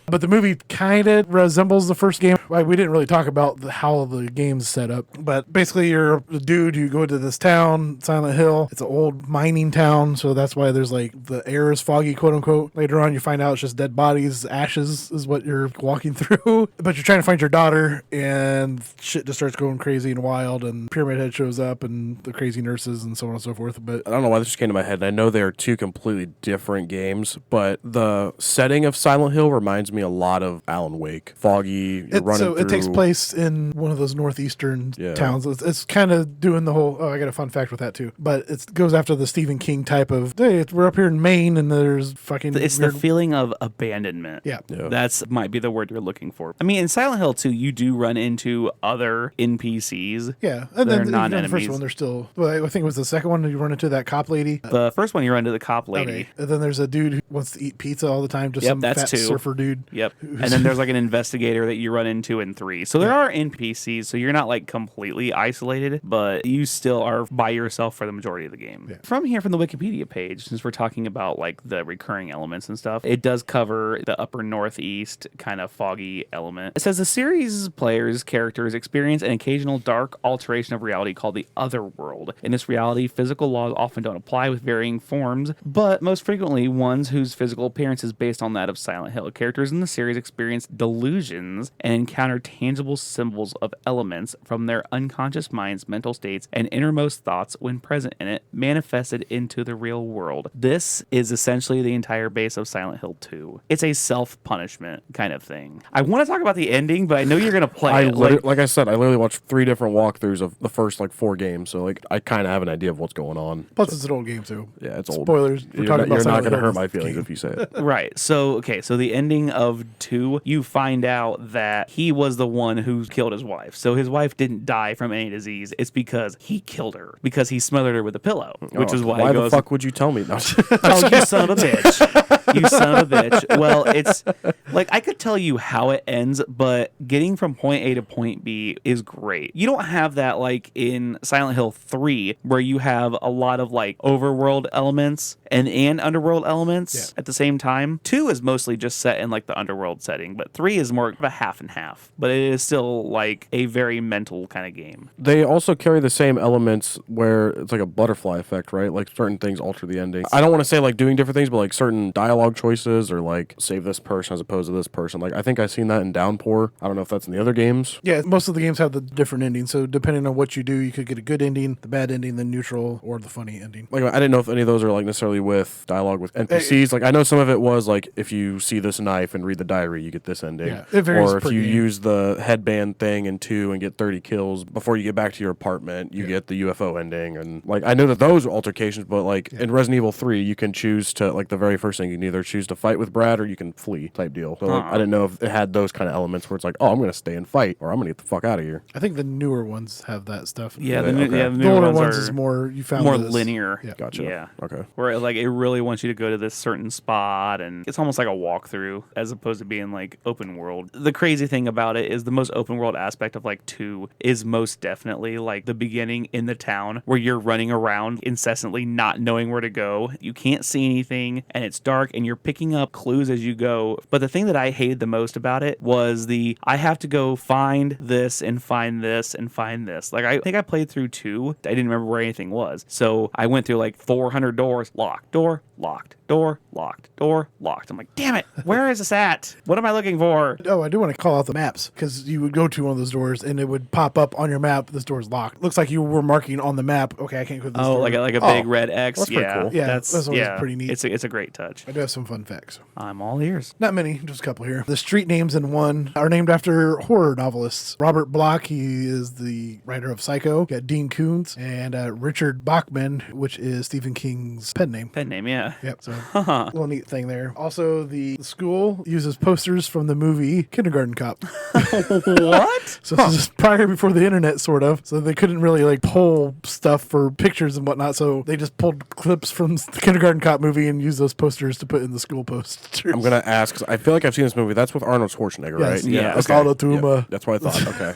But the movie kind of resembles the first game. Like, we didn't really talk about how the game's set up, but basically you're a dude, you go to this town, Silent Hill. It's an old mining town, so that's why there's like the air is foggy, quote unquote. Later on you find out it's just dead bodies, ashes is what you're walking through. But you're trying to find your daughter, and shit just starts going crazy and wild, and Pyramid Head shows up and the crazy nurses and so on and so forth. But I don't know why this just came to my head. I know they're two completely different games, but the setting of Silent Hill reminds me a lot of Alan Wake. Foggy, you're running so through. it takes place in one of those northeastern towns. It's kind of doing the whole, I got a fun fact with that too, but it goes after the Stephen King type of, hey, we're up here in Maine and there's fucking It's weird. the feeling of abandonment. Yeah. That's might be the word you're looking for. I mean, in Silent Hill 2, you do run into other NPCs. Yeah, and They're then non-enemies. the first one, there's still, well, I think it was the second one, you run into that cop lady. The first one, you run into the cop lady. Okay. And then there's a dude who wants to eat pizza all the time, just Yep, some that's fat two. surfer dude. Yep. And then there's like an investigator that you run into in 3. So there are NPCs, so you're not like completely isolated, but you still are by yourself for the majority of the game. Yeah. From here, from the Wikipedia page, since we're talking about like the recurring elements and stuff, it does cover the upper northeast kind of foggy element. It says the series players' characters experience an occasional dark alteration of reality called the other world. In this reality, physical laws often don't apply with varying forms, but most frequently ones whose physical appearance is based on that of Silent Hill. Characters in the series experience delusions and encounter tangible symbols of elements from their unconscious mind's mental states and innermost thoughts when present in it, manifested into the real world. This is essentially the entire base of Silent Hill 2. It's a self-punishment kind of thing. I want to talk about the ending, but I know you're going to play it. Like I said, I literally watched 3 different walkthroughs of the first like 4 games, so like I kind of have an idea of what's going on. Plus, it's an old game too. Yeah, it's old. Spoilers. We're talking about you're not Silent going to Hill hurt my feelings if you say it. Right. So the ending of 2, you find out that he was the one who killed his wife. So his wife didn't die from any disease. It's because he killed her, because he smothered her with a pillow, which is why he goes, the fuck would you tell me? No. oh, you son of a bitch. You son of a bitch. Well, it's like I could tell you how it ends, but getting from point A to point B is great. You don't have that like in Silent Hill 3, where you have a lot of like overworld elements and underworld elements at the same time. 2 is mostly just set in like the underworld setting, but 3 is more of a half and half. But it is still like a very mental kind of game. They also carry the same elements where it's like a butterfly effect, right? Like certain things alter the ending. I don't want to say like doing different things, but like certain dialogue choices or like save this person as opposed to this person. Like I think I've seen that in Downpour. I don't know if that's in the other games. Yeah, most of the games have the different endings. So depending on what you do, you could get a good ending, the bad ending, the neutral, or the funny ending. Like I didn't know if any of those are like necessarily with dialogue with NPCs. Like I know some of it was like if you see this knife and read the diary, you get this ending. Yeah, it varies or if per you game. use the headband thing in 2 and get 30 kills before you get back to your apartment, you get the UFO ending. And like I know that those are altercations, but like in Resident Evil 3, you can choose to like the very first thing you can either choose to fight with Brad or you can flee type deal. So like, I didn't know if it had those kind of elements where it's like, oh, I'm gonna stay and fight, or I'm gonna get the fuck out of here. I think the newer ones have that stuff. Yeah, the the newer older ones ones are is more you found more this. linear. Yeah. Gotcha. Yeah. Okay. Where like it really wants you to go to this certain spot, and it's almost like a walkthrough as opposed to being like open world. The crazy thing about it is the most open world aspect of like 2 is most definitely like the beginning in the town where you're running around incessantly not knowing where to go. You can't see anything and it's dark and you're picking up clues as you go. But the thing that I hated the most about it was I have to go find this and find this and find this. Like I think I played through 2. I didn't remember where anything was. So I went through like 400 doors, locked, door, locked, door, locked, door, locked. I'm like, damn it, where is this at? What am I looking for? Oh, I do want to call out the maps because you would go to one of those doors and it would pop up on your map. This door's locked. Looks like you were marking on the map. Okay, I can't go to this door. Like a big red X. That's pretty Yeah, cool. Yeah, that's always pretty neat. It's a great touch. I do have some fun facts. I'm all ears. Not many, just a couple here. The street names in 1 are named after horror novelists. Robert Bloch, he is the writer of Psycho. You got Dean Koontz and Richard Bachman, which is Stephen King's pen name. Pen name, yeah. Yep, so little neat thing there. Also, the school uses posters from the movie Kindergarten Cop. What? So this is prior before the internet, sort of. So they couldn't really like pull stuff for pictures and whatnot. So they just pulled clips from the Kindergarten Cop movie and used those posters to put in the school posters. I'm gonna ask 'cause I feel like I've seen this movie. That's with Arnold Schwarzenegger, Yes, right? yeah. It's called a Tuma. Yep. That's what I thought. Okay.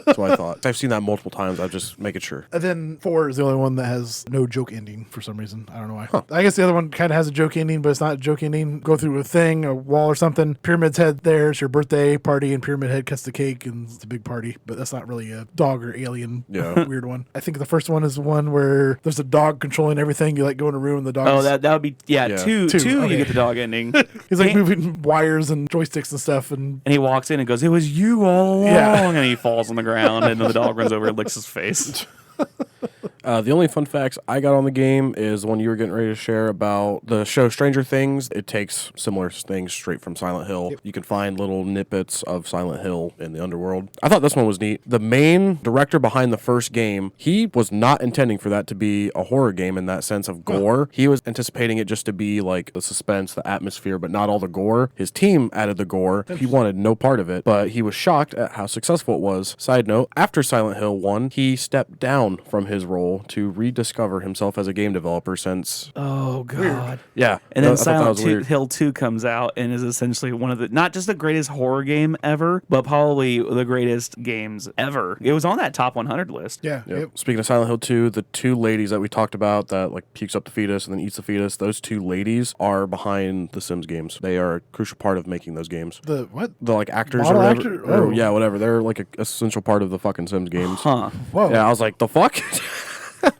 That's what I thought. I've seen that multiple times. I'm just making sure. And then 4 is the only one that has no joke ending for some reason. I don't know why. I guess the other one kind of has a joke ending, but it's not a joke ending. Go through a thing, a wall or something. Pyramid's Head there. It's your birthday party, and Pyramid Head cuts the cake, and it's a big party. But that's not really a dog or alien weird one. I think the first one is the one where there's a dog controlling everything. You like go in a room and the dog. Oh, that would be two. Okay. You get the dog ending. He's like moving wires and joysticks and stuff, and he walks in and goes, "It was you all along." Yeah. And he falls on the ground, and then the dog runs over and licks his face. The only fun facts I got on the game is the one you were getting ready to share about the show Stranger Things. It takes similar things straight from Silent Hill. Yep. You can find little snippets of Silent Hill in the underworld. I thought this one was neat. The main director behind the first game, he was not intending for that to be a horror game in that sense of gore. He was anticipating it just to be like the suspense, the atmosphere, but not all the gore. His team added the gore. He wanted no part of it, but he was shocked at how successful it was. Side note, after Silent Hill 1, he stepped down from his role Hill to rediscover himself as a game developer since. Oh God. Yeah. And then I thought that was Silent weird. Hill 2 comes out and is essentially one of the, not just the greatest horror game ever, but probably the greatest games ever. It was on that top 100 list. Yeah. Yep. Speaking of Silent Hill 2, the two ladies that we talked about that like pukes up the fetus and then eats the fetus, those two ladies are behind the Sims games. They are a crucial part of making those games. The what? The like actors Model or whatever. actor? Or, Oh. yeah, whatever. They're like a essential part of the fucking Sims games. Huh. Whoa. Yeah, I was like, the fuck?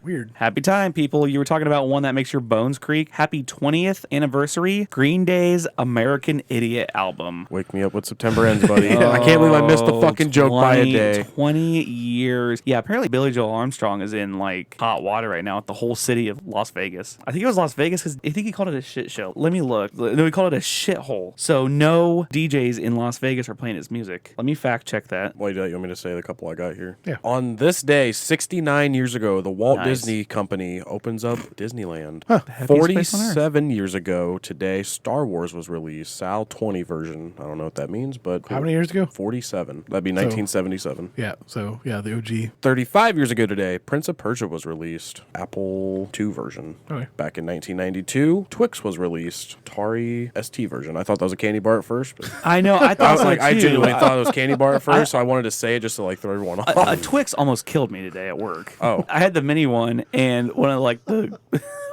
Weird. Happy time, people. You were talking about one that makes your bones creak. Happy 20th anniversary, Green Day's American Idiot album. Wake me up when September ends, buddy. I can't believe I missed the fucking joke by a day. 20 years. Yeah, apparently Billy Joel Armstrong is in like hot water right now with the whole city of Las Vegas. I think it was Las Vegas because I think he called it a shit show. Let me look. No, he called it a shithole. So no DJs in Las Vegas are playing his music. Let me fact check that. Why do you want me to say the couple I got here? Yeah. On this day, 69 years ago, the Walt Nice. Disney Company opens up Disneyland. Happiest place on earth. 47 years ago today, Star Wars was released. Sal 20 version. I don't know what that means, but How many years ago? 47. That'd be 1977. Yeah. So yeah, the OG. 35 years ago today, Prince of Persia was released. Apple II version. Okay. Back in 1992, Twix was released. Atari ST version. I thought that was a candy bar at first, but I know. I I thought was so like, I too. genuinely thought it was candy bar at first, so I wanted to say it just to like throw everyone off. A Twix almost killed me today at work. Oh. I had the mini one, and one of like the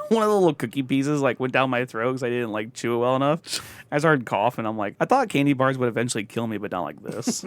one of the little cookie pieces like went down my throat because I didn't like chew it well enough. I started coughing. I'm like, I thought candy bars would eventually kill me, but not like this.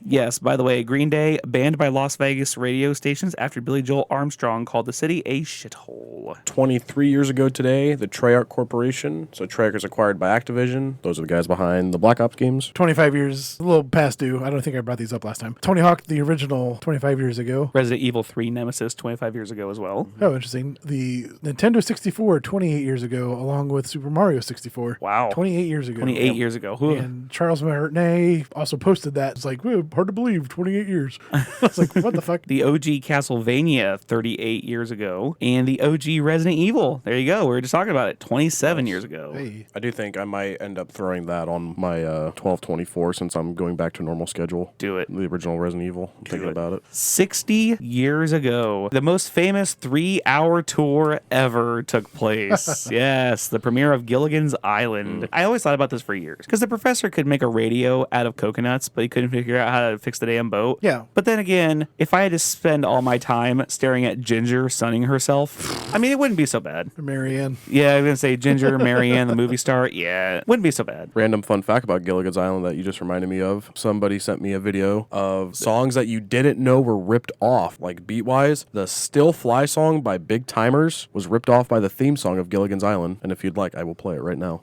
Yes, by the way, Green Day banned by Las Vegas radio stations after Billy Joel Armstrong called the city a shithole. 23 years ago today, the Treyarch Corporation. So Treyarch is acquired by Activision. Those are the guys behind the Black Ops games. 25 years, a little past due. I don't think I brought these up last time. Tony Hawk, the original, 25 years ago. Resident Evil 3 Nemesis 25 years ago as well. Oh, interesting. The Nintendo 64, 28 years ago, along with Super Mario 64. Wow. 28 years ago. 28 years ago. Whew. And Charles Martinet also posted that. It's like, whoa, hard to believe, 28 years. I was like, what the fuck? The OG Castlevania 38 years ago, and the OG Resident Evil. There you go. We were just talking about it 27 years ago. Hey. I do think I might end up throwing that on my 1224 since I'm going back to normal schedule. Do it. The original Resident Evil. I'm thinking it. about it. 60 years ago, the most famous 3-hour tour ever took place. Yes, the premiere of Gilligan's Island. I always thought about this for years because the professor could make a radio out of coconuts, but he couldn't figure out how to fix the damn boat. Yeah. But then again, if I had to spend all my time staring at Ginger sunning herself, I mean, it wouldn't be so bad. Marianne. Yeah, I'm going to say Ginger, Marianne, the movie star. Yeah, it wouldn't be so bad. Random fun fact about Gilligan's Island that you just reminded me of. Somebody sent me a video of songs that you didn't know were ripped off, like beat-wise. The Still Fly song by Big Timers was ripped off by the theme song of Gilligan's Island. And if you'd like, I will play it right now.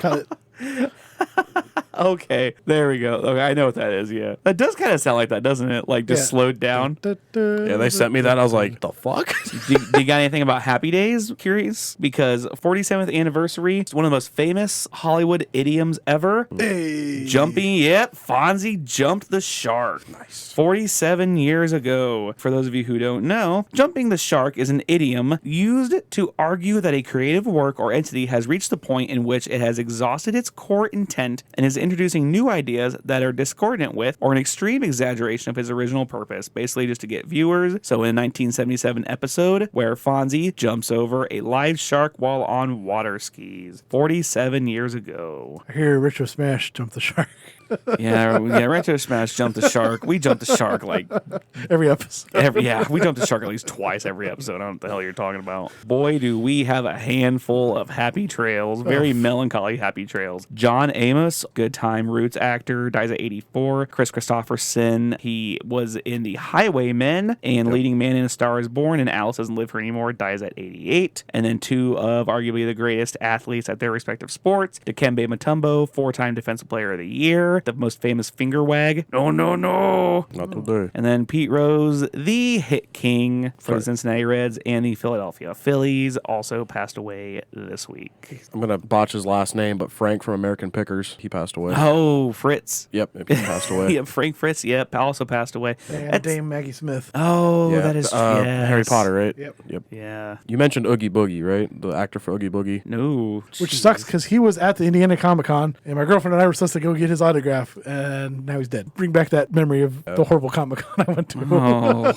Cut it. Okay, there we go. Okay, I know what that is, yeah. That does kind of sound like that, doesn't it? Like, just Yeah. slowed down. Yeah, they sent me that. I was like, the fuck? Do you got anything about Happy Days? Curious? Because 47th anniversary is one of the most famous Hollywood idioms ever. Hey. Jumping, yep, Fonzie jumped the shark. Nice. 47 years ago. For those of you who don't know, jumping the shark is an idiom used to argue that a creative work or entity has reached the point in which it has exhausted its core intent and is introducing new ideas that are discordant with or an extreme exaggeration of his original purpose, basically just to get viewers. So in a 1977 episode where Fonzie jumps over a live shark while on water skis. 47 years ago. I hear Retro Smash jump the shark. Yeah, Retro Smash jumped the shark. We jumped the shark like Every episode. we jumped the shark at least twice every episode. I don't know what the hell you're talking about. Boy, do we have a handful of happy trails, very melancholy happy trails. John Amos, Good Time Roots actor, dies at 84. Chris Christopherson, he was in The Highwaymen and Leading Man in A Star Is Born, and Alice Doesn't Live Here Anymore, dies at 88. And then two of arguably the greatest athletes at their respective sports, Dikembe Mutombo, 4-time Defensive Player of the Year, the most famous finger wag, no. Not today. And then Pete Rose, the hit king for the Right. Cincinnati Reds and the Philadelphia Phillies, also passed away this week. I'm going to botch his last name, but Frank from American Pickers, he passed away. Oh, Fritz. Yep, he passed away. Yep, Frank Fritz, yep, also passed away. And That's- Dame Maggie Smith. Oh, Yeah, that is yes. Harry Potter, right? Yep. Yeah. You mentioned Oogie Boogie, right? The actor for Oogie Boogie. No. Which sucks because he was at the Indiana Comic Con, and my girlfriend and I were supposed to go get his autograph. autograph, and now he's dead. Bring back that memory of the horrible Comic-Con I went to. Oh.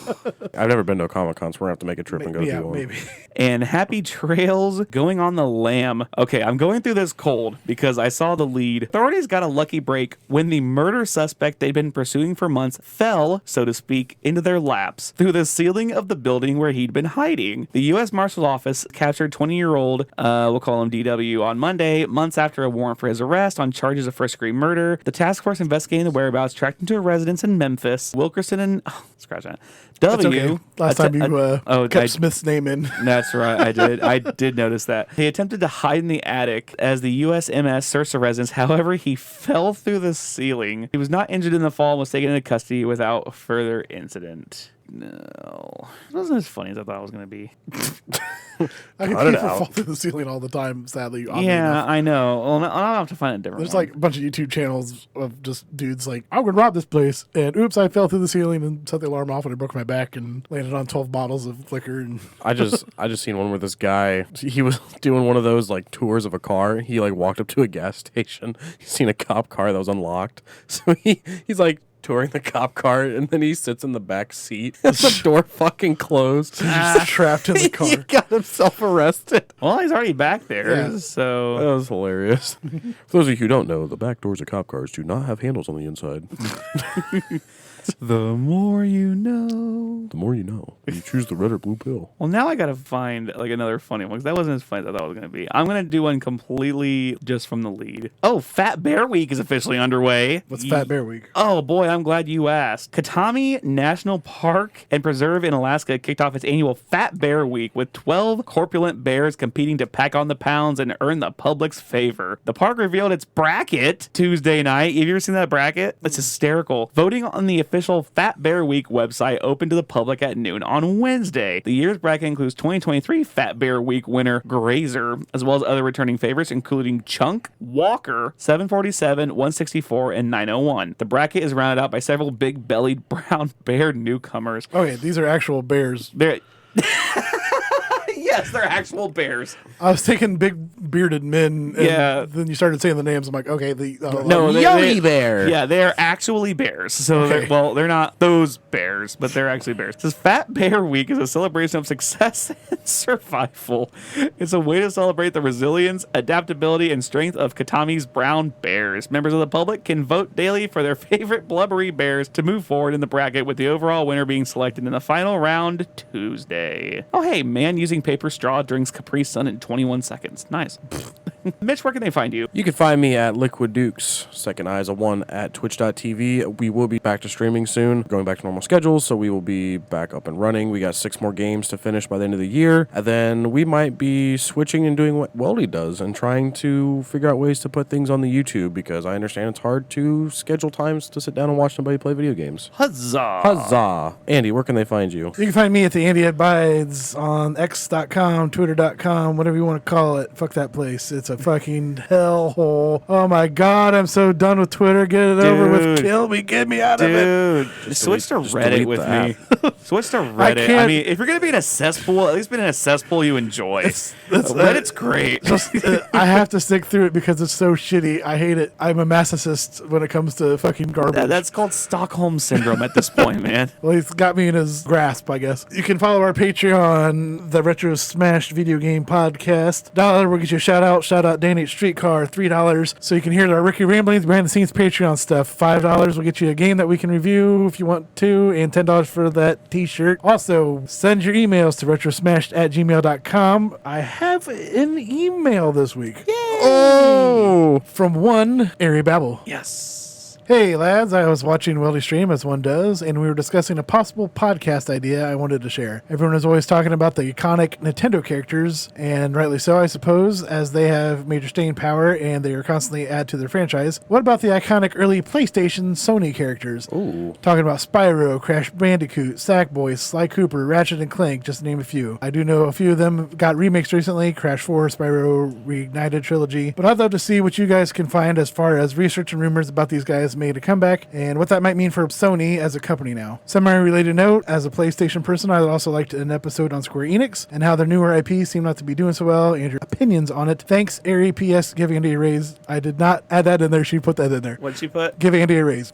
I've never been to a Comic-Con, so we're going to have to make a trip and go Yeah, to one. maybe. And happy trails going on the lam. Okay, I'm going through this cold because I saw the lead. Authorities got a lucky break when the murder suspect they'd been pursuing for months fell, so to speak, into their laps through the ceiling of the building where he'd been hiding. The U.S. Marshal's Office captured 20-year-old, we'll call him DW, on Monday, months after a warrant for his arrest on charges of first-degree murder. The task force investigating the whereabouts tracked him to a residence in Memphis. Wilkerson and... Oh, scratch that. That's okay. Last time you kept Smith's name in. That's right, I did. I did notice that. He attempted to hide in the attic as the USMS searched the residence. However, he fell through the ceiling. He was not injured in the fall and was taken into custody without further incident. No. It wasn't as funny as I thought it was going to be. I get people fall through the ceiling all the time, sadly. Yeah, enough. I know. Well, I'll have to find a different There's one. like a bunch of YouTube channels of just dudes like, I'm going to rob this place. And oops, I fell through the ceiling and set the alarm off and I broke my back and landed on 12 bottles of liquor. And I just seen one where this guy, he was doing one of those like tours of a car. He like walked up to a gas station. He's seen a cop car that was unlocked. So he's like touring the cop car, and then he sits in the back seat. The door fucking closed. He's trapped in the car. He got himself arrested. Well, he's already back there, Yeah. so... That was hilarious. For those of you who don't know, the back doors of cop cars do not have handles on the inside. The more you know. The more you know. You choose the red or blue pill. Well, now I gotta find like another funny one because that wasn't as funny as I thought it was gonna be. I'm gonna do one completely just from the lead. Oh, Fat Bear Week is officially underway. What's Fat Bear Week? Oh boy, I'm glad you asked. Katami National Park and Preserve in Alaska kicked off its annual Fat Bear Week with 12 corpulent bears competing to pack on the pounds and earn the public's favor. The park revealed its bracket Tuesday night. Have you ever seen that bracket? It's hysterical. Voting on the official Fat Bear Week website opened to the public at noon on Wednesday. The year's bracket includes 2023 Fat Bear Week winner Grazer, as well as other returning favorites, including Chunk, Walker, 747, 164, and 901. The bracket is rounded out by several big-bellied brown bear newcomers. Okay, these are actual bears. They're yes, they're actual bears. I was thinking big bearded men. And Yeah. Then you started saying the names. I'm like, okay. Yogi Bear. Yeah, they're actually bears. So, Okay. they're not those bears, but they're actually bears. This Fat Bear Week is a celebration of success and survival. It's a way to celebrate the resilience, adaptability, and strength of Katami's brown bears. Members of the public can vote daily for their favorite blubbery bears to move forward in the bracket, with the overall winner being selected in the final round Tuesday. Oh, hey, man using paper straw drinks Capri Sun in 21 seconds. Nice. Mitch, where can they find you? You can find me at Liquid Dukes, Second Eyes of One at twitch.tv. We will be back to streaming soon, going back to normal schedules, so we will be back up and running. We got 6 more games to finish by the end of the year, and then we might be switching and doing what Weldy does and trying to figure out ways to put things on the YouTube, because I understand it's hard to schedule times to sit down and watch somebody play video games. Huzzah! Huzzah! Andy, where can they find you? You can find me at the Andy Abides on x.com, twitter.com, whatever you want to call it. Fuck that place. It's a fucking hellhole. Oh my God, I'm so done with Twitter. Get it over with. Kill me. Get me out of it. Dude, switch to just Reddit delete with that. me. Switch to Reddit. I can't- mean, if you're going to be in a cesspool, at least be in a cesspool you enjoy. Reddit's great. I have to stick through it because it's so shitty. I hate it. I'm a masochist when it comes to fucking garbage. That's called Stockholm Syndrome at this point, man. Well, he's got me in his grasp, I guess. You can follow our Patreon, the Retro Smashed Video Game Podcast. $1 will get you a shout out Danny at Streetcar. $3 so you can hear our Ricky Ramblings behind the scenes Patreon stuff. $5 will get you a game that we can review if you want to, and $10 for that t-shirt. Also, send your emails to retrosmashed@gmail.com. I have an email this week. Oh! From one Airy Babble. Yes. Hey lads, I was watching Weldy stream as one does, and we were discussing a possible podcast idea I wanted to share. Everyone is always talking about the iconic Nintendo characters, and rightly so, I suppose, as they have major staying power and they are constantly add to their franchise. What about the iconic early PlayStation Sony characters? Ooh. Talking about Spyro, Crash Bandicoot, Sackboy, Sly Cooper, Ratchet and Clank, just to name a few. I do know a few of them got remixed recently, Crash 4, Spyro Reignited Trilogy, but I'd love to see what you guys can find as far as research and rumors about these guys made a comeback and what that might mean for Sony as a company now. Semi-related note, as a PlayStation person, I would also like an episode on Square Enix and how their newer IP seem not to be doing so well and your opinions on it. Thanks, Ari. P.S. Give Andy a raise. I did not add that in there. She put that in there. What'd she put? Give Andy a raise.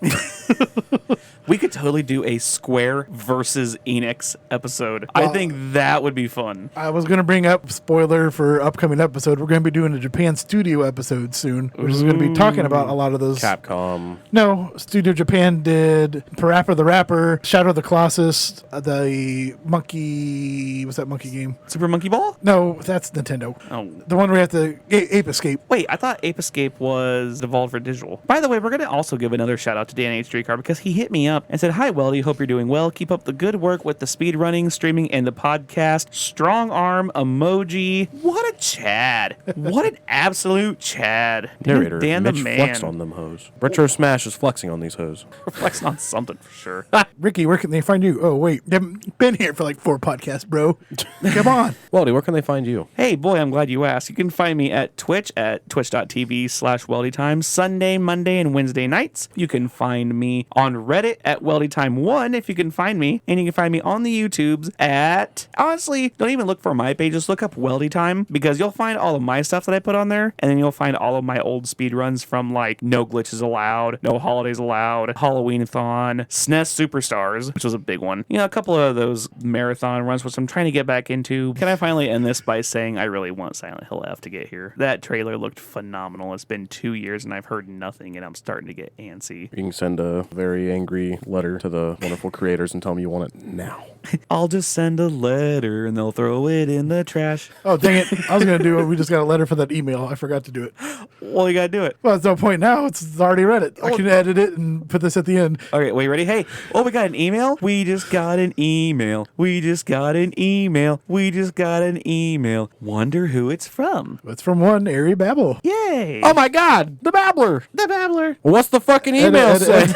We could totally do a Square versus Enix episode. I think that would be fun. I was going to bring up, spoiler for upcoming episode, we're going to be doing a Japan Studio episode soon, which is going to be talking about a lot of those. Capcom. No, Studio Japan did Parappa the Rapper, Shadow of the Colossus, the monkey, what's that monkey game? Super Monkey Ball? No, that's Nintendo. Oh. The one where you have to, Ape Escape. Wait, I thought Ape Escape was Devolved for Digital. By the way, we're going to also give another shout out to Dan H. Streetcar because he hit me up and said, "Hi, Weldy. Hope you're doing well. Keep up the good work with the speed running, streaming, and the podcast. Strong arm emoji." What a Chad. What an absolute Chad. Narrator, Dan Mitch the man. flexed on them hoes. Retro Smash is flexing on these hoes. We're flexing on something for sure. Ricky, where can they find you? Oh, wait. You haven't been here for like 4 podcasts, bro. Come on. Weldy, where can they find you? Hey, boy, I'm glad you asked. You can find me at Twitch at twitch.tv/WeldyTime, Sunday, Monday, and Wednesday nights. You can find me on Reddit at WeldyTime1 if you can find me. And you can find me on the YouTubes at, honestly, don't even look for my page. Just look up Weldy Time because you'll find all of my stuff that I put on there. And then you'll find all of my old speed runs from like No Glitches Allowed, No Holidays Allowed, Halloween-a-thon, SNES Superstars, which was a big one. You know, a couple of those marathon runs, which I'm trying to get back into. Can I finally end this by saying I really want Silent Hill F to get here? That trailer looked phenomenal. It's been 2 years and I've heard nothing and I'm starting to get antsy. You can send a very angry letter to the wonderful creators and tell them you want it now. I'll just send a letter and they'll throw it in the trash. Oh, dang it. I was going to do it. We just got a letter for that email. I forgot to do it. Well, you gotta do it. Well, it's no point now. It's already read it. I can edit it and put this at the end. Okay, wait, ready? Hey, we got an email. We just got an email. We just got an email. We just got an email. Wonder who it's from. It's from one Ari Babel. Yay. Oh my God, the Babbler. The Babbler. Well, what's the fucking email say?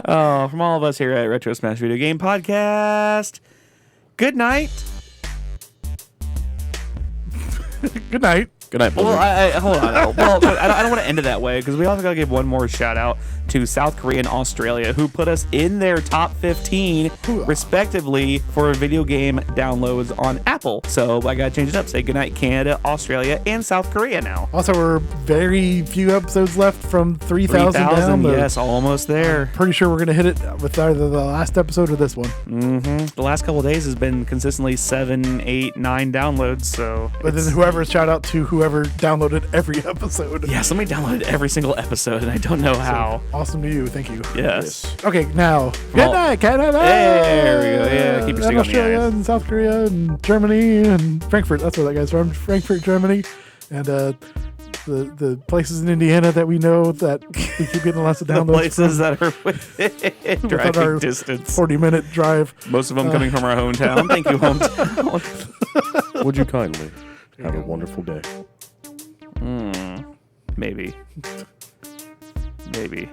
From all of us here at Retro Smash Video Game Podcast, good night. Good night. Good night, Well, Blizzard. hold on. Well, I don't want to end it that way because we also got to give one more shout out to South Korea and Australia, who put us in their top 15, respectively, for video game downloads on Apple. So I got to change it up. Say goodnight, Canada, Australia, and South Korea now. Also, we're very few episodes left from 3,000 down. Yes, almost there. Pretty sure we're going to hit it with either the last episode or this one. Mm-hmm. The last couple of days has been consistently 7, 8, 9 downloads. So, but then whoever, shout out to whoever downloaded every episode. yeah, somebody downloaded every single episode, and I don't know how. Awesome to you. Thank you. Yes. Okay, now. Good Well, night, Canada. there we go. Yeah, keep your stick on the Australia eyes. and South Korea and Germany and Frankfurt. That's where that guy's from. Frankfurt, Germany. And the places in Indiana that we know that we keep getting lots of The downloads places that are within within driving our distance. 40-minute drive. Most of them coming from our hometown. Thank you, hometown. Would you kindly have a wonderful day? Maybe. Maybe.